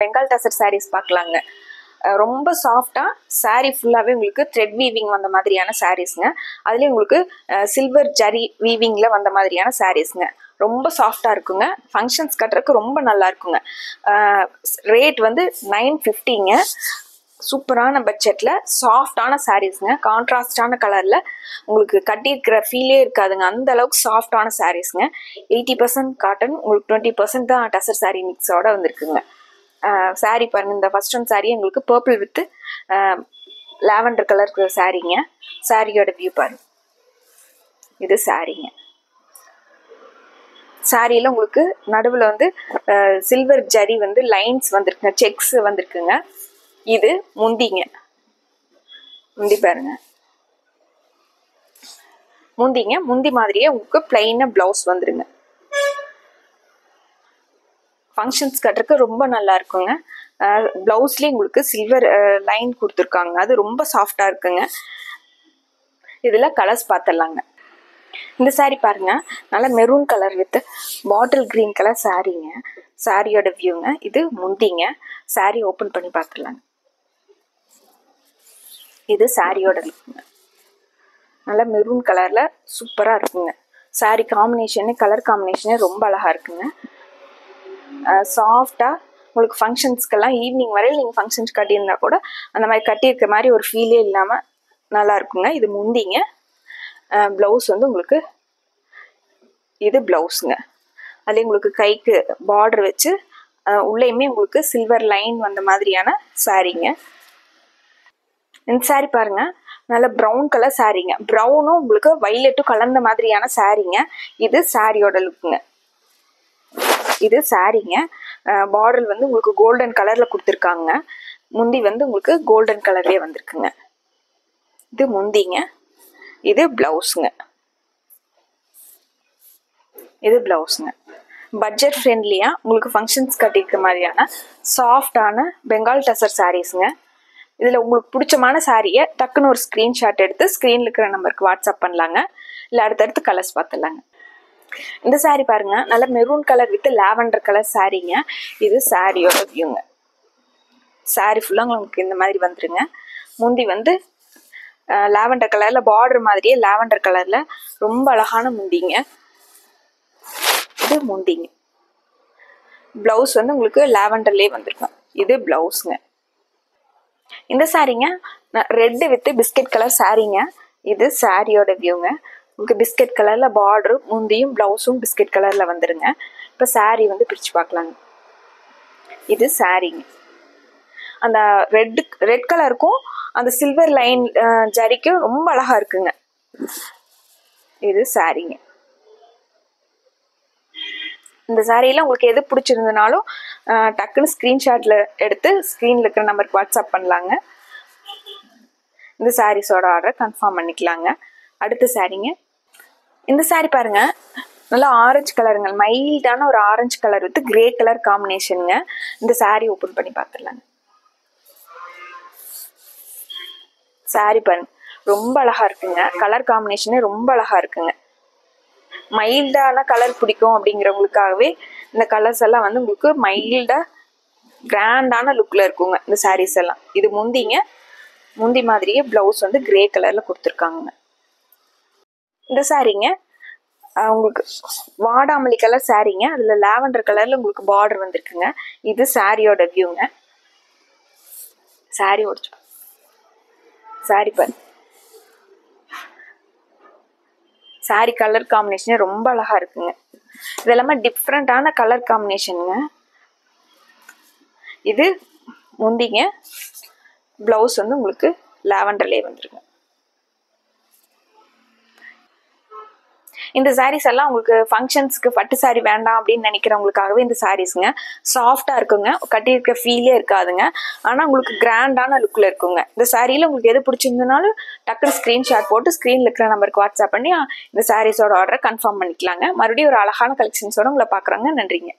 பெங்கால் டசர் சாரீஸ் பார்க்கலாங்க. ரொம்ப சாஃப்டா சாரீ ஃபுல்லாவே உங்களுக்கு த்ரெட் வீவிங் வந்த மாதிரியான சாரீஸ்ங்க. அதுலயும் உங்களுக்கு சில்வர் ஜரி வீவிங்ல வந்த மாதிரியான சாரீஸ்ங்க. ரொம்ப சாஃப்டா இருக்குங்க. ஃபங்க்ஷன்ஸ் கட்டுறதுக்கு ரொம்ப நல்லா இருக்குங்க. ரேட் வந்து 950ங்க. சூப்பரான பட்ஜெட்ல சாஃப்டான சாரீஸ்ங்க. கான்ட்ராஸ்டான கலர்ல உங்களுக்கு கட்டியிருக்கிற ஃபீலே இருக்காதுங்க. அந்த அளவுக்கு சாஃப்டான சாரீஸ்ங்க. 80% காட்டன், உங்களுக்கு 20% தான் டசர் சாரீ மிக்ஸோட வந்திருக்குங்க. சாரீ பாருங்க. இந்த ஃபர்ஸ்ட் ஒன் சாரீ உங்களுக்கு பர்பிள் வித் லாவெண்டர் கலர் சாரீங்க. சாரியோட வியூ பாருங்க. இது சாரீங்க. சாரியில உங்களுக்கு நடுவில் வந்து சில்வர் ஜரி வந்து லைன்ஸ் வந்திருக்குங்க, செக்ஸ் வந்திருக்குங்க. இது முந்திங்க. முந்தி பாருங்க. முந்திங்க. முந்தி மாதிரியே உங்களுக்கு பிளைனா பிளவுஸ் வந்துருங்க. ஃபங்க்ஷன்ஸ் கட்டுறதுக்கு ரொம்ப நல்லா இருக்குங்க. பிளவுஸ்லேயே உங்களுக்கு சில்வர் லைன் கொடுத்துருக்காங்க. அது ரொம்ப சாஃப்டா இருக்குங்க. இதில் கலர்ஸ் பார்த்துடலாங்க. இந்த சாரீ பாருங்க. நல்லா maroon colour with bottle green colour சாரீங்க. சாரியோட வியூங்க. இது முந்திங்க. சாரீ ஓப்பன் பண்ணி பார்த்துடலாங்க. இது சாரியோட லுக்குங்க. நல்லா மெரூன் கலர்ல சூப்பரா இருக்குங்க. சாரீ காம்பினேஷனு, கலர் காம்பினேஷனே ரொம்ப அழகா இருக்குங்க. சாஃப்டா உங்களுக்கு ஃபங்க்ஷன்ஸ்க்கெல்லாம் ஈவினிங் வரையில் நீங்கள் ஃபங்க்ஷன்ஸ் கட்டியிருந்தா கூட அந்த மாதிரி கட்டியிருக்க மாதிரி ஒரு ஃபீலே இல்லாமல் நல்லா இருக்குங்க. இது முந்திங்க. ப்ளவுஸ் வந்து உங்களுக்கு இது ப்ளவுஸுங்க. அதே உங்களுக்கு கைக்கு பார்டர் வச்சு உள்ளேயுமே உங்களுக்கு சில்வர் லைன் வந்த மாதிரியான சாரீங்க. இந்த சாரீ பாருங்க. நல்ல ப்ரௌன் கலர் சாரீங்க. ப்ரௌனும் உங்களுக்கு வைலட்டும் கலந்த மாதிரியான சாரீங்க. இது சாரியோட லுக்குங்க. இது சாரீங்க. பார்டர் வந்து உங்களுக்கு கோல்டன் கலர்ல கொடுத்துருக்காங்க. முந்தி வந்து உங்களுக்கு கோல்டன் கலர்லேயே வந்திருக்குங்க. இது முந்திங்க. இது பிளவுஸுங்க. இது பிளவுஸுங்க. பட்ஜெட் ஃப்ரெண்ட்லியா உங்களுக்கு ஃபங்க்ஷன்ஸ் கட்டிருக்க மாதிரியான சாஃப்டான பெங்கால் டசர் சாரீஸுங்க. இதில் உங்களுக்கு பிடிச்சமான சாரியை டக்குன்னு ஒரு ஸ்க்ரீன்ஷாட் எடுத்து ஸ்க்ரீனில் இருக்கிற நம்பருக்கு வாட்ஸ்அப் பண்ணலாங்க. இல்லை அடுத்தடுத்து கலர்ஸ் பார்த்துடலாங்க. இந்த சாரீ பாருங்க. நல்ல maroon colour with lavender colour சாரீங்க. இது சாரியோட வியூங்க. சாரீ ஃபுல்லாக உங்களுக்கு இந்த மாதிரி வந்துருங்க. முந்தி வந்து லாவெண்டர் கலர்ல பார்டர் மாதிரியே லாவெண்டர் கலர்ல ரொம்ப அழகான முந்திங்க. இது முந்திங்க. பிளவுஸ் வந்து உங்களுக்கு லாவெண்டர்லேயே வந்திருக்கும். இது பிளவுஸுங்க. இந்த சாரீங்க ரெட் வித் பிஸ்கட் கலர் சாரீங்க. இது சாரியோட வியூங்க. உங்களுக்கு பிஸ்கட் கலர்ல பார்டர், முந்தியும் பிளவுஸும் பிஸ்கட் கலர்ல வந்துருங்க. இப்போ சாரீ வந்து பிரிச்சு பார்க்கலாங்க. இது சாரீங்க. அந்த ரெட் கலருக்கும் அந்த சில்வர் லைன் ஜரிக்கும் ரொம்ப அழகா இருக்குங்க. இது சாரீங்க. இந்த சாரியில உங்களுக்கு எது பிடிச்சிருந்தனாலும் டக்குன்னு ஸ்கிரீன்ஷாட்ல எடுத்து ஸ்கிரீன்ல இருக்கிற நம்பருக்கு வாட்ஸ்அப் பண்ணலாங்க. இந்த சாரீஸோட ஆர்டர் கன்ஃபார்ம் பண்ணிக்கலாங்க. அடுத்த சாரீங்க. இந்த சாரீ பாருங்க. நல்லா ஆரஞ்சு கலருங்க. மைல்டான ஒரு orange colour with grey colour காம்பினேஷனுங்க. இந்த சாரீ ஓப்பன் பண்ணி பார்த்துடலாங்க. சாரீ பாருங்க. ரொம்ப அழகா இருக்குங்க. கலர் காம்பினேஷனே ரொம்ப அழகா இருக்குங்க. மைல்டான கலர் பிடிக்கும் அப்படிங்கிறவங்களுக்காகவே இந்த கலர்ஸ் எல்லாம் வந்து உங்களுக்கு மைல்டா கிராண்டான லுக்ல இருக்குங்க இந்த சாரீஸ் எல்லாம். இது முந்திங்க. முந்தி மாதிரியே பிளவுஸ் வந்து கிரே கலர்ல கொடுத்துருக்காங்க. இந்த சாரீங்க உங்களுக்கு வாடாமல்லி கலர் சாரீங்க. அதுல லாவெண்டர் கலர்ல உங்களுக்கு பார்டர் வந்திருக்குங்க. இது சாரியோட வியூங்க. சாரீ ஓடிச்சு. சாரீ பாருங்க. சாரீ கலர் காம்பினேஷனே ரொம்ப அழகா இருக்குங்க. இது எல்லாமே டிஃப்ரெண்டான கலர் காம்பினேஷனுங்க. இது முந்திங்க. பிளவுஸ் வந்து உங்களுக்கு லாவெண்டர்லேயே வந்துருங்க. இந்த சாரீஸ் எல்லாம் உங்களுக்கு ஃபங்க்ஷன்ஸ்க்கு பட்டு சாரீ வேண்டாம் அப்படின்னு நினைக்கிறவங்களுக்காகவே இந்த சாரீஸுங்க. சாஃப்டா இருக்குங்க. கட்டியிருக்க ஃபீலே இருக்காதுங்க. ஆனால் உங்களுக்கு கிராண்டான லுக்ல இருக்குங்க. இந்த சாரியில உங்களுக்கு எது பிடிச்சிருந்தனாலும் டக்குனு ஸ்கிரீன்ஷாட் போட்டு ஸ்கிரீன்ல இருக்கிற நம்பருக்கு வாட்ஸ்அப் பண்ணி இந்த சாரீஸோட ஆர்டரை கன்ஃபார்ம் பண்ணிக்கலாங்க. மறுபடியும் ஒரு அழகான கலெக்ஷன்ஸோட உங்களை பார்க்குறாங்க. நன்றிங்க.